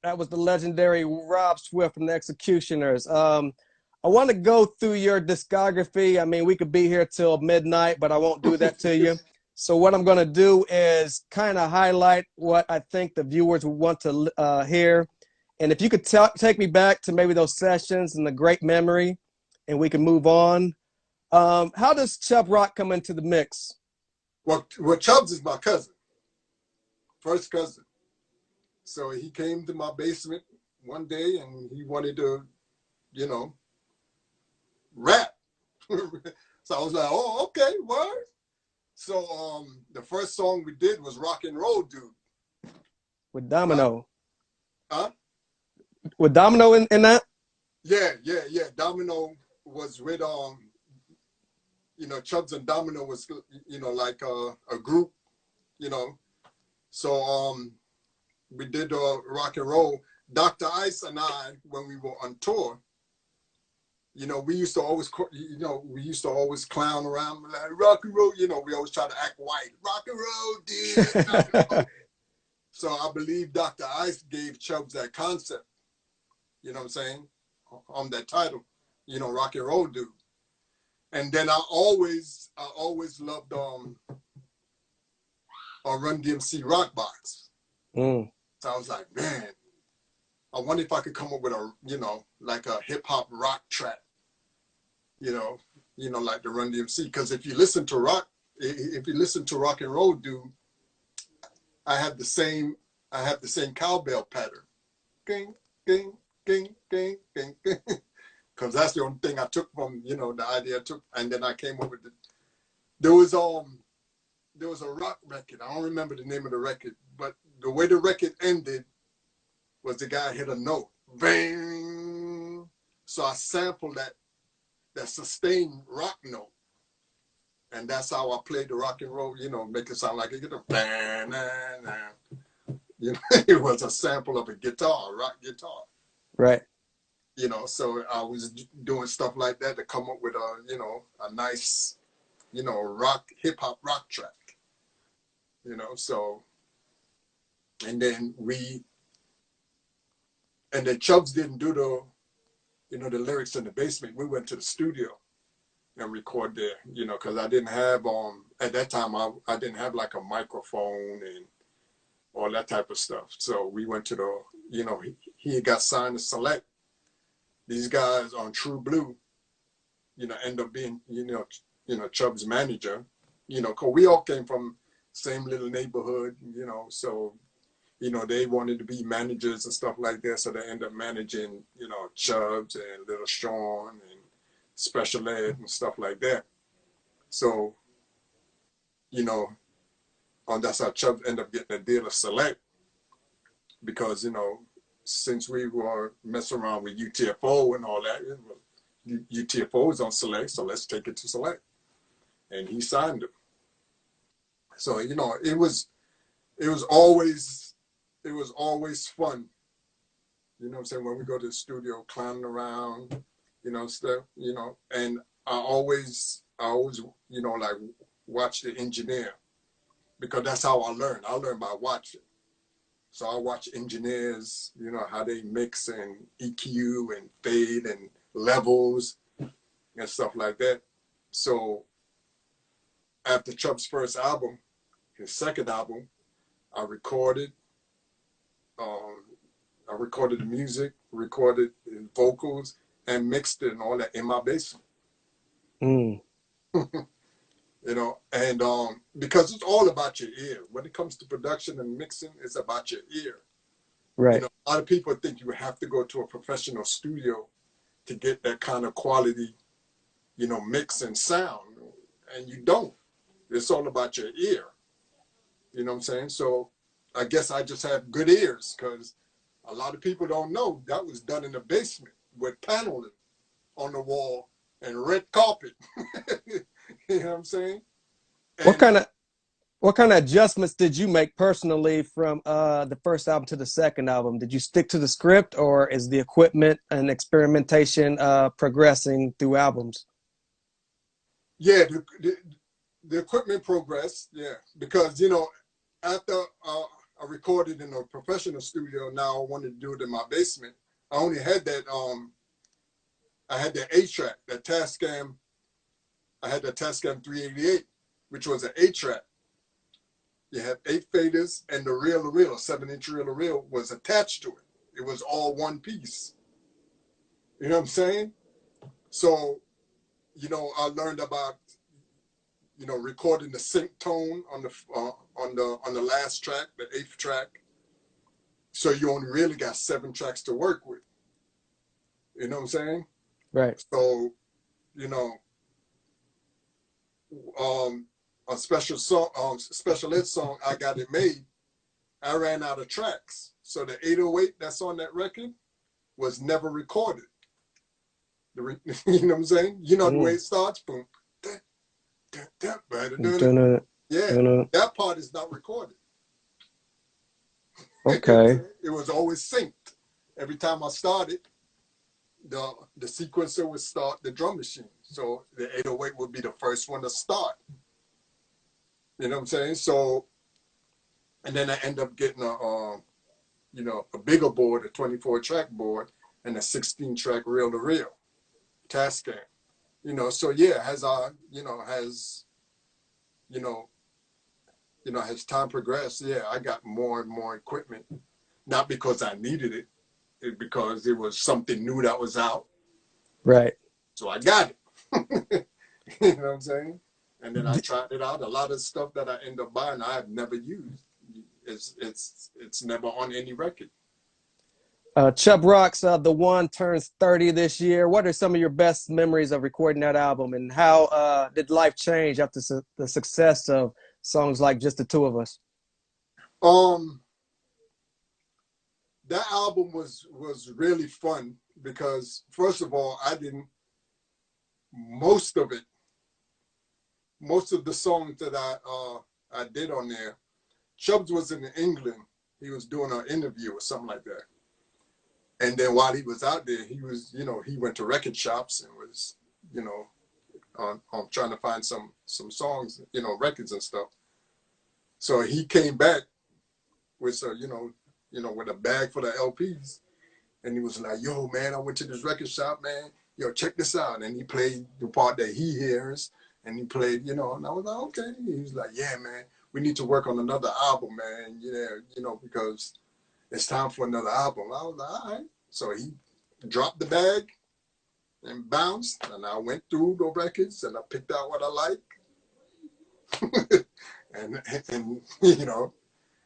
That was the legendary Rob Swift from the Executioners. I want to go through your discography. I mean, we could be here till midnight, but I won't do that to you. So what I'm going to do is kind of highlight what I think the viewers would want to hear. And if you could take me back to maybe those sessions and the great memory, and we can move on. How does Chubb Rock come into the mix? Well, Chubbs is my cousin, first cousin. So he came to my basement one day and he wanted to, you know, rap. So I was like, oh, okay, word. So the first song we did was Rock and Roll Dude. With Domino. Huh? With Domino in that? Yeah. Domino was with you know, Chubbs and Domino was, you know, like a group, you know. So we did rock and roll. Dr. Ice and I, when we were on tour, you know, we used to always clown around like rock and roll. You know, we always try to act white. Rock and roll, dude. Rock and roll. So I believe Dr. Ice gave Chubbs that concept. You know what I'm saying? On that title, you know, Rock and Roll Dude. And then I always loved Run DMC Rock Box. So I was like, man, I wonder if I could come up with a, you know, like a hip hop rock track, you know, like the Run DMC. Because if you listen to Rock and Roll Dude, I have the same cowbell pattern. Ging, ging, ging, ging, ging, ging. Because that's the only thing I took from, you know, the idea I took, and then I came up with it. There was a rock record. I don't remember the name of the record, but the way the record ended was the guy hit a note, bang. So I sampled that sustained rock note, and that's how I played the rock and roll. You know, make it sound like a guitar. Bang, bang, bang. You know, it was a sample of a guitar, rock guitar. Right. You know, so I was doing stuff like that to come up with a nice, you know, hip hop rock track. You know, so, and then Chubbs didn't do the lyrics in the basement. We went to the studio and recorded there, you know, because I didn't have, at that time, I didn't have like a microphone and all that type of stuff. So we went to you know, he got signed to Select. These guys on True Blue, you know, end up being, you know, Chubb's manager, you know, because we all came from same little neighborhood, you know, so, you know, they wanted to be managers and stuff like that. So they end up managing, you know, Chubbs and Little Sean and Special Ed and stuff like that. So, you know, that's how Chubbs ended up getting a deal of Select because, you know, since we were messing around with UTFO and all that, UTFO is on Select, so let's take it to Select. And he signed it. So, you know, it was always fun. You know what I'm saying? When we go to the studio, clowning around, you know, stuff, you know, and I always, you know, like watch the engineer because that's how I learn. I learn by watching. So I watch engineers, you know, how they mix and EQ and fade and levels and stuff like that. So after Chubb's first album, his second album, I recorded the music, recorded his vocals, and mixed it and all that in my basement. You know, and because it's all about your ear. When it comes to production and mixing, it's about your ear. Right. You know, a lot of people think you have to go to a professional studio to get that kind of quality, you know, mix and sound, and you don't. It's all about your ear. You know what I'm saying? So I guess I just have good ears because a lot of people don't know that was done in the basement with paneling on the wall and red carpet. You know what I'm saying? And what kind of adjustments did you make personally from the first album to the second album? Did you stick to the script, or is the equipment and experimentation progressing through albums? Yeah, the equipment progressed. Yeah, because you know, after I recorded in a professional studio. Now I wanted to do it in my basement. I only had that, I had that 8-track, that Tascam. I had the Tascam 388, which was an 8-track. You had 8 faders, and the reel-to-reel, a 7-inch reel-to-reel, was attached to it. It was all one piece. You know what I'm saying? So, you know, I learned about, you know, recording the sync tone on the last track, the 8th track. So you only really got 7 tracks to work with. You know what I'm saying? Right. So, you know, a special song, special ed song, I Got It Made, I ran out of tracks. So the 808 that's on that record was never recorded. You know what I'm saying? You know the way it starts? Boom. Yeah, that part is not recorded. Okay. It was always synced. Every time I started, the sequencer would start the drum machine. So the 808 would be the first one to start. You know what I'm saying? So, and then I end up getting you know, a bigger board, a 24-track board, and a 16-track reel-to-reel Tascam. You know, so yeah, as time progressed, yeah, I got more and more equipment. Not because I needed it, because it was something new that was out. Right. So I got it. You know what I'm saying? And then I tried it out. A lot of stuff that I end up buying, I have never used. It's never on any record. Chubb Rock's The One turns 30 this year. What are some of your best memories of recording that album, and how did life change after the success of songs like Just the Two of Us? That album was really fun because, first of all, most of the songs that I did on there, Chubbs was in England. He was doing an interview or something like that. And then while he was out there, he was, you know, he went to record shops and was, you know, on trying to find some songs, you know, records and stuff. So he came back with with a bag full of LPs, and he was like, "Yo, man, I went to this record shop, man. Yo, check this out." And he played the part that he hears, and he played, you know, and I was like, "Okay." He was like, "Yeah, man, we need to work on another album, man. Yeah, you know, because it's time for another album." I was like, "All right." So he dropped the bag and bounced, and I went through the records and I picked out what I like, and you know,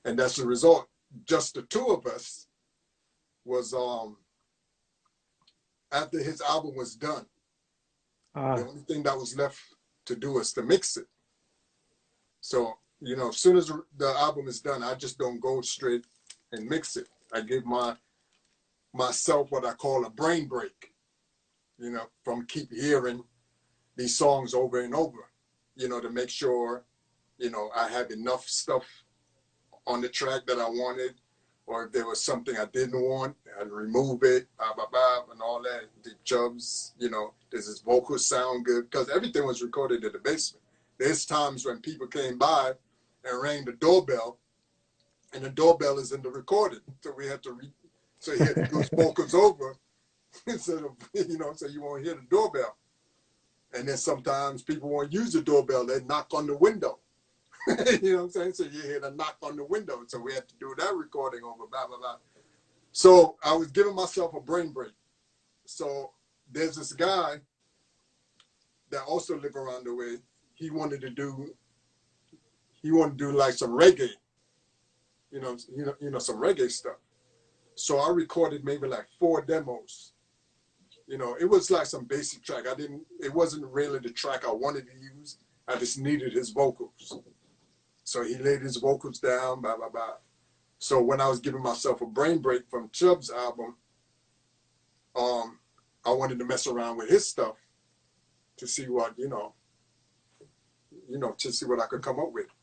and that's the result. Just the Two of Us was after his album was done. The only thing that was left to do is to mix it. So, you know, as soon as the album is done, I just don't go straight and mix it. I give myself what I call a brain break, you know, from keep hearing these songs over and over, you know, to make sure, you know, I have enough stuff on the track that I wanted, or if there was something I didn't want, I'd remove it, and all that. The Chubbs, you know, does his vocals sound good? Because everything was recorded in the basement. There's times when people came by and rang the doorbell, and the doorbell is in the recording. So we had to, so he had to do his vocals over instead of, you know, so you won't hear the doorbell. And then sometimes people won't use the doorbell, they knock on the window. You know what I'm saying? So you hear the knock on the window. So we had to do that recording over, blah, blah, blah. So I was giving myself a brain break. So there's this guy that also lived around the way. He wanted to do like some reggae, you know, some reggae stuff. So I recorded maybe like 4 demos. You know, it was like some basic track. It wasn't really the track I wanted to use. I just needed his vocals. So he laid his vocals down, blah, blah, blah. So when I was giving myself a brain break from Chubb's album, I wanted to mess around with his stuff to see what, to see what I could come up with.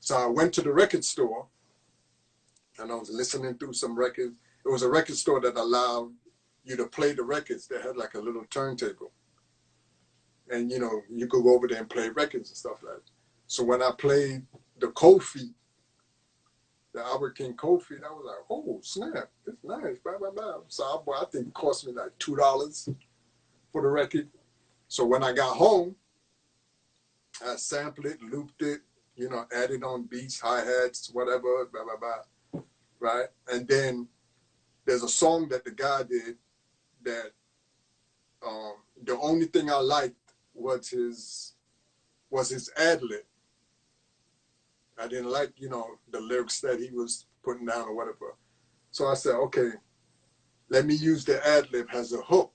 So I went to the record store and I was listening through some records. It was a record store that allowed you to play the records. They had like a little turntable. And, you know, you could go over there and play records and stuff like that. So when I played the Kofi, the Albert King cold feet. I was like, oh snap, it's nice, blah blah blah. So I think it cost me like $2 for the record. So when I got home, I sampled it, looped it, you know, added on beats, hi-hats, whatever, blah blah blah, right? And then there's a song that the guy did that the only thing I liked was his ad lib. I didn't like, you know, the lyrics that he was putting down or whatever. So I said, okay, let me use the ad lib as a hook,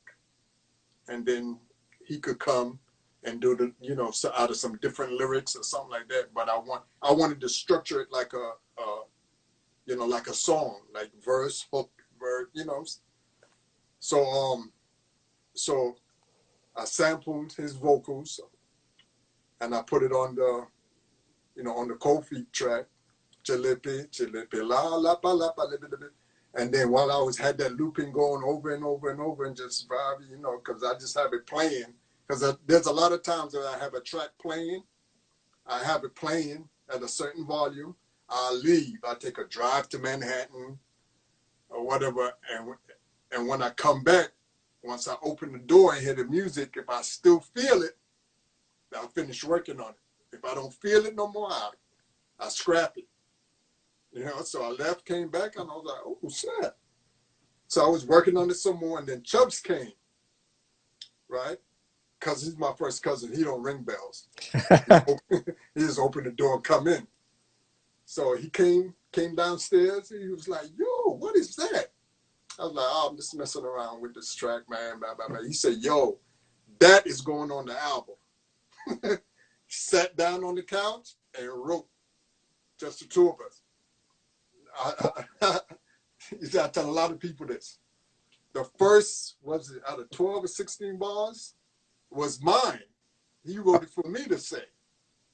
and then he could come and do the, you know, so out of some different lyrics or something like that. But I wanted to structure it like a you know, like a song, like verse, hook, verse, you know. So I sampled his vocals and I put it on the, you know, on the cold feet track, chilipi, chilipi, la la pa la pa li, li, li. And then while I had that looping going over and over and over and just vibing, you know, because I just have it playing. Because there's a lot of times that I have a track playing, I have it playing at a certain volume. I'll leave. I take a drive to Manhattan or whatever, and when I come back, once I open the door and hear the music, if I still feel it, I'll finish working on it. If I don't feel it no more, I scrap it. You know, so I left, came back, and I was like, oh, snap. So I was working on it some more, and then Chubbs came, right? Because he's my first cousin. He don't ring bells. He just opened the door and come in. So he came downstairs, and he was like, yo, what is that? I was like, oh, I'm just messing around with this track, man, blah, blah, blah. He said, yo, that is going on the album. Sat down on the couch and wrote, just the two of us. I tell a lot of people this. The first, was it out of 12 or 16 bars, was mine. He wrote it for me to say.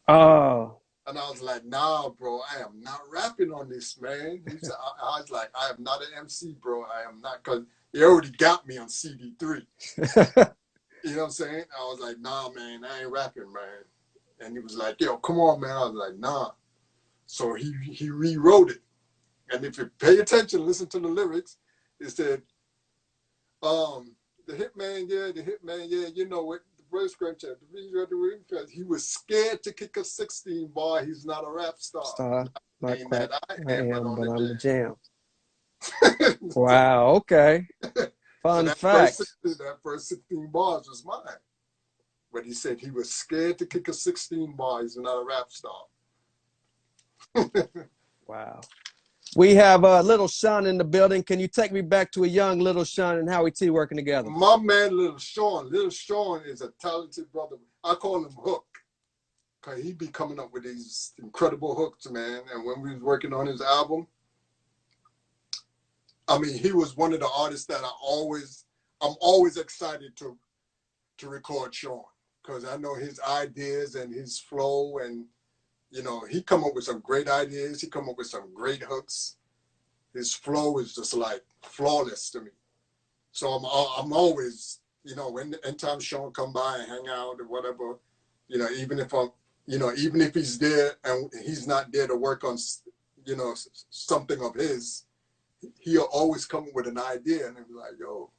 Oh. And I was like, nah, bro, I am not rapping on this, man. I was like, I am not an MC, bro. I am not, because he already got me on CD3. You know what I'm saying? I was like, nah, man, I ain't rapping, man. And he was like, yo, come on, man. I was like, nah. So he rewrote it. And if you pay attention, listen to the lyrics, it said, the hitman, yeah, you know it. The voice scratcher, because he was scared to kick a 16 bar. He's not a rap star. Not Ain't quite. that I am, but I'm the jam. jam. Wow. Okay. Fun So fact. that first 16 bars was mine. But he said he was scared to kick a 16 bar. He's not a rap star. Wow. We have Little Sean in the building. Can you take me back to a young Little Sean and Howie T working together? My man, Little Sean. Little Sean is a talented brother. I call him Hook, because he be coming up with these incredible hooks, man. And when we was working on his album, I mean, he was one of the artists that I'm always excited to record Sean, because I know his ideas and his flow, and you know, he come up with some great ideas. He come up with some great hooks. His flow is just like flawless to me. So I'm always, you know, anytime Sean come by and hang out or whatever, you know, even if he's there and he's not there to work on, you know, something of his, he'll always come up with an idea and be like, yo,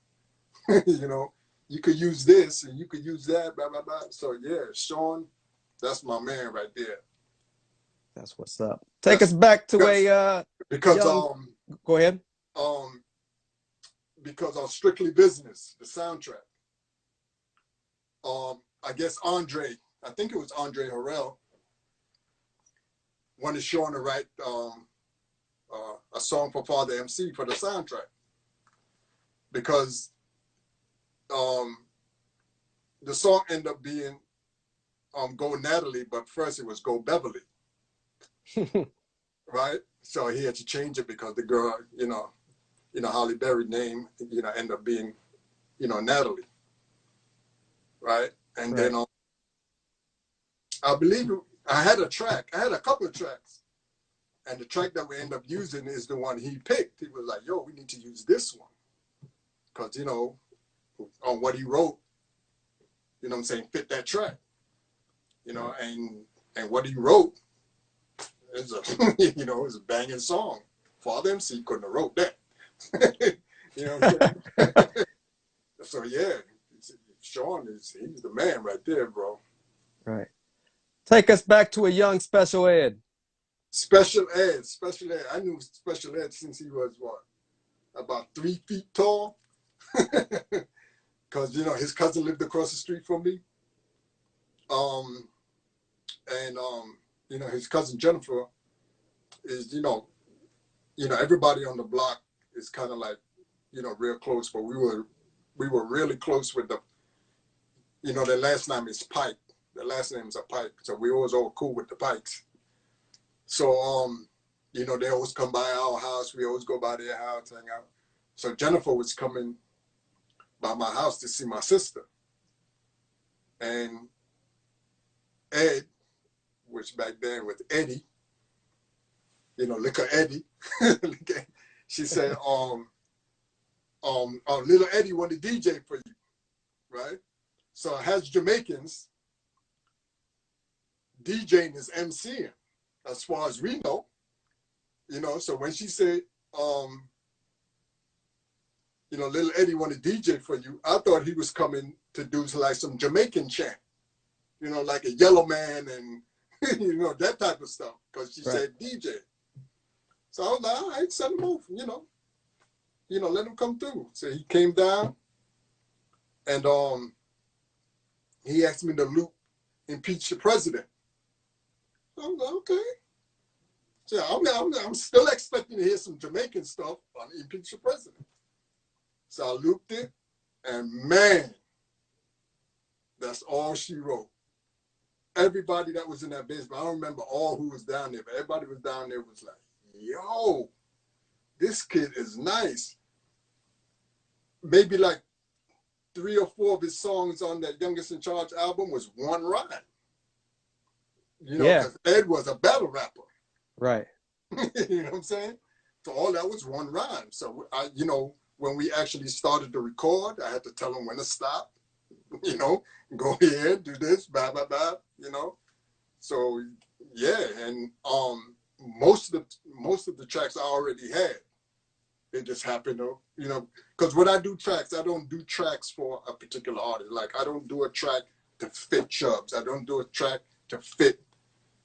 you know, you could use this and you could use that, blah, blah, blah. So yeah, Sean, that's my man right there. That's what's up. Take us back to because young... Go ahead. Because on Strictly Business, the soundtrack, I guess I think it was Andre Harrell, wanted Sean to write a song for Father MC for the soundtrack, because the song ended up being Go Natalie, but first it was Go Beverly. Right? So he had to change it because the girl, you know, Halle Berry name, you know, ended up being, you know, Natalie. Right? And right. Then I believe I had a couple of tracks. And the track that we end up using is the one he picked. He was like, yo, we need to use this one. Because, you know, on what he wrote, you know what I'm saying, fit that track. You know, and what he wrote, it's a it's a banging song. Father MC couldn't have wrote that. You know what I'm saying? So yeah, Sean he's the man right there, bro. Right. Take us back to a young Special Ed. Special ed. I knew special ed since he was what, about 3 feet tall. Because his cousin lived across the street from me. And his cousin Jennifer is everybody on the block is kind of like real close, but we were really close with their last name is Pike. The last name is a Pike, so we always all cool with the Pikes. So they always come by our house. We always go by their house, hang out. So Jennifer was coming by my house to see my sister, and Ed, which back then was Eddie, Liquor Eddie. She said, little Eddie wanted to DJ for you, right? So it has Jamaicans DJing is MCing, as far as we know. So when she said, little Eddie wanted to DJ for you, I thought he was coming to do like some Jamaican chant, like a Yellow Man and, that type of stuff, because she said DJ. So I was like, all right, send him over, let him come through. So he came down, and he asked me to loop Impeach the President. I was like, okay. So I'm still expecting to hear some Jamaican stuff on Impeach the President. So I looped it, and man, that's all she wrote. Everybody that was in that basement, I don't remember all who was down there, but everybody was down there was like, yo, this kid is nice. Maybe like 3 or 4 of his songs on that Youngest in Charge album was one rhyme. Because Ed was a battle rapper. Right. You know what I'm saying? So all that was one rhyme. So when we actually started to record, I had to tell him when to stop. Go ahead, do this, blah blah blah. So yeah, and most of the tracks I already had. It just happened to, because when I do tracks, I don't do tracks for a particular artist. Like I don't do a track to fit Chubbs. I don't do a track to fit,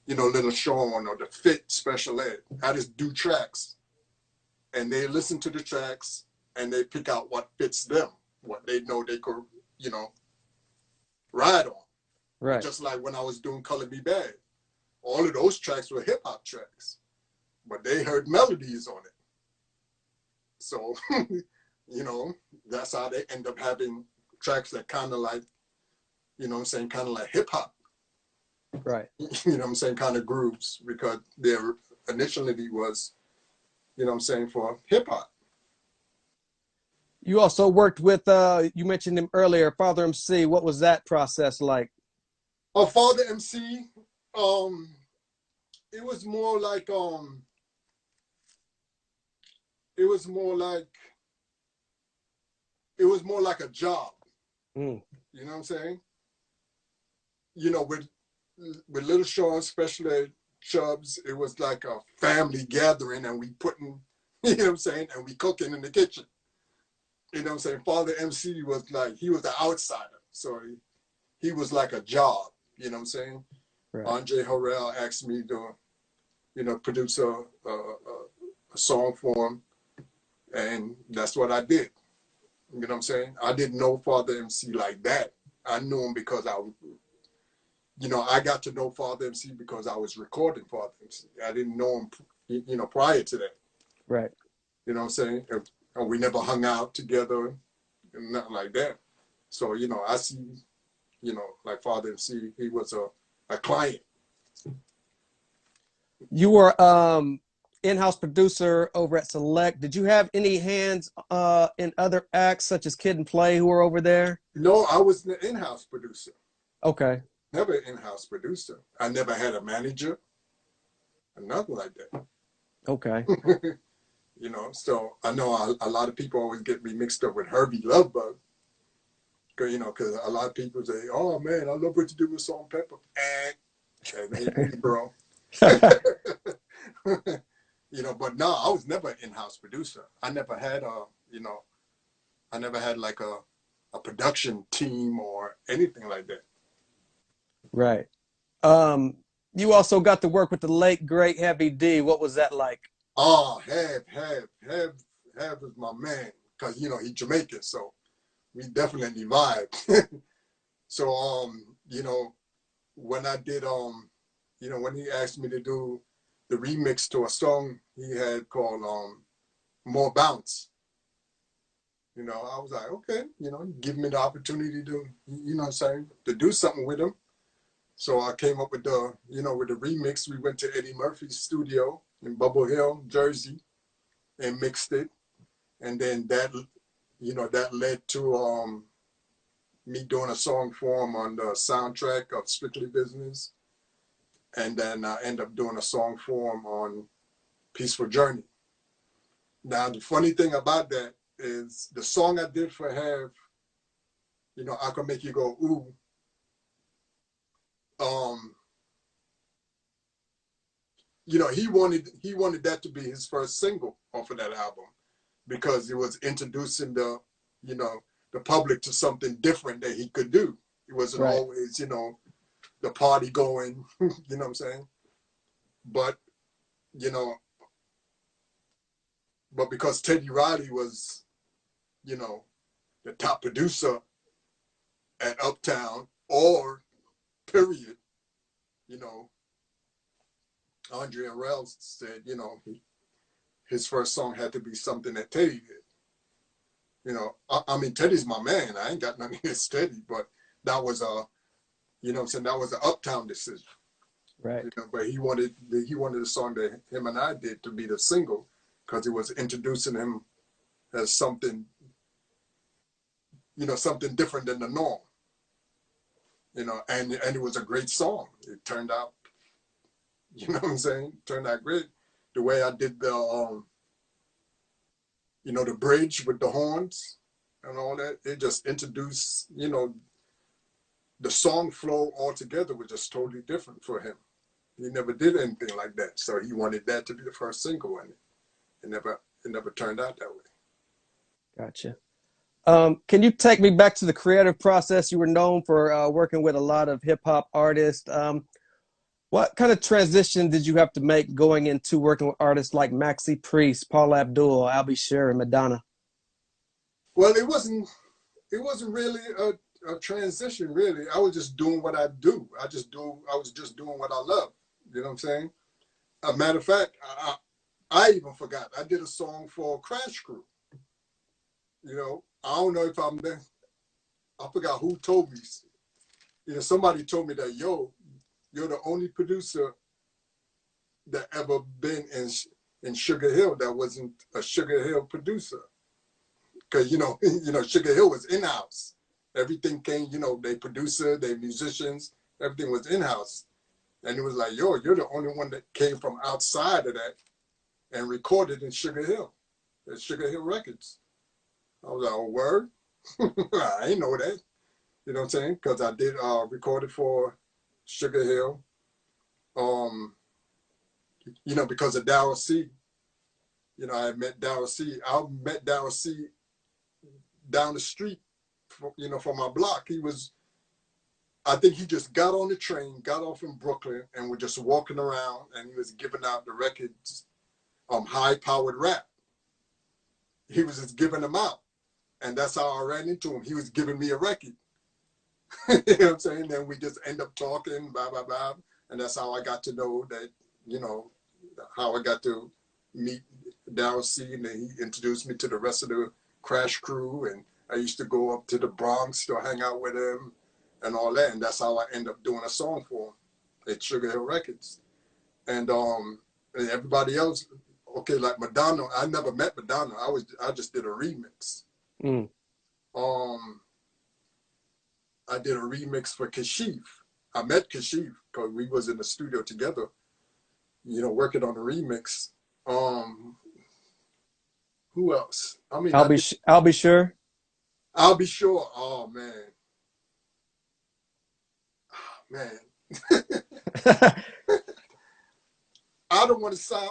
Little Sean or to fit Special Ed. I just do tracks, and they listen to the tracks and they pick out what fits them, what they know they could, ride on. Right. Just like when I was doing Color Me Bad, all of those tracks were hip hop tracks, but they heard melodies on it. So, that's how they end up having tracks that kind of like, kind of like hip hop. Right. Kind of grooves, because their initially was, for hip hop. You also worked with, you mentioned him earlier, Father MC. What was that process like? Oh, Father MC, it was more like, it was more like a job. Mm. You know what I'm saying? With Little Sean, especially Chubbs, it was like a family gathering, and we putting, and we cooking in the kitchen. Father MC was like, he was the outsider. So he was like a job, Right. Andre Harrell asked me to, produce a song for him. And that's what I did. I didn't know Father MC like that. I knew him because I got to know Father MC because I was recording Father MC. I didn't know him, prior to that. Right. And we never hung out together and nothing like that. So, I see, like Father MC, he was a client. You were in-house producer over at Select. Did you have any hands in other acts such as Kid and Play who were over there? No, I was an in-house producer. Okay. Never an in-house producer. I never had a manager or nothing like that. Okay. So I know a lot of people always get me mixed up with Herbie Lovebug. Because a lot of people say, oh man, I love what you do with Salt and Pepper. And bro. You know, but no, I was never an in-house producer. I never had I never had like a production team or anything like that. Right. Um, you also got to work with the late great Heavy D. What was that like? Oh, Have is my man, because you know he's Jamaican, so we definitely vibe. So you know, when I did you know, when he asked me to do the remix to a song he had called More Bounce, you know, I was like, okay, you know, give me the opportunity to, you know what I'm saying, to do something with him. So I came up with the, you know, with the remix. We went to Eddie Murphy's studio in Bubble Hill, Jersey, and mixed it. And then that, you know, that led to me doing a song for him on the soundtrack of Strictly Business. And then I ended up doing a song for him on Peaceful Journey. Now, the funny thing about that is the song I did for Have, you know, I Can Make You Go Ooh, um, you know, he wanted that to be his first single off of that album because it was introducing the, you know, the public to something different that he could do. It wasn't Right. always, you know, the party going, you know what I'm saying? But, you know, but because Teddy Riley was, you know, the top producer at Uptown or period, you know, Andre Harrell said, you know, his first song had to be something that Teddy did. You know, I mean, Teddy's my man. I ain't got nothing against Teddy, but that was you know what I'm saying, that was an Uptown decision. Right. You know, but he wanted the song that him and I did to be the single because it was introducing him as something, you know, something different than the norm. You know, and it was a great song. It turned out, you know what I'm saying, turned out great. The way I did the you know, the bridge with the horns and all that, it just introduced, you know, the song flow altogether was just totally different for him. He never did anything like that. So he wanted that to be the first single, and it never turned out that way. Gotcha. Can you take me back to the creative process? You were known for working with a lot of hip hop artists. What kind of transition did you have to make going into working with artists like Maxi Priest, Paul Abdul, Albie Sher, and Madonna? Well, it wasn't really a transition really. I was just doing what I do. I was just doing what I love. You know what I'm saying? A matter of fact, I even forgot. I did a song for Crash Crew. You know, I don't know if I'm there. I forgot who told me. You know, somebody told me that, yo, you're the only producer that ever been in Sugar Hill that wasn't a Sugar Hill producer. Because, you know, you know, Sugar Hill was in-house. Everything came, you know, they producer, they musicians, everything was in-house. And it was like, yo, you're the only one that came from outside of that and recorded in Sugar Hill, at Sugar Hill Records. I was like, oh, word? I ain't know that. You know what I'm saying? Because I did record it for Sugar Hill. You know, because of Darryl C. You know, I met Darryl C. I met Darryl C. down the street, you know, from my block. I think he just got on the train, got off in Brooklyn, and was just walking around, and he was giving out the records, high-powered rap. He was just giving them out. And that's how I ran into him. He was giving me a record. You know what I'm saying? Then we just end up talking, blah, blah, blah. And that's how I got to know that, you know, how I got to meet Darryl C. And then he introduced me to the rest of the Crash Crew. And I used to go up to the Bronx to hang out with him and all that. And that's how I ended up doing a song for him at Sugar Hill Records. And everybody else, okay, like Madonna, I never met Madonna. I just did a remix. Mm. I did a remix for Kashif. I met Kashif because we was in the studio together, you know, working on the remix. Who else? I mean, I'll be sure. I'll be sure. Oh man, man. I don't want to sound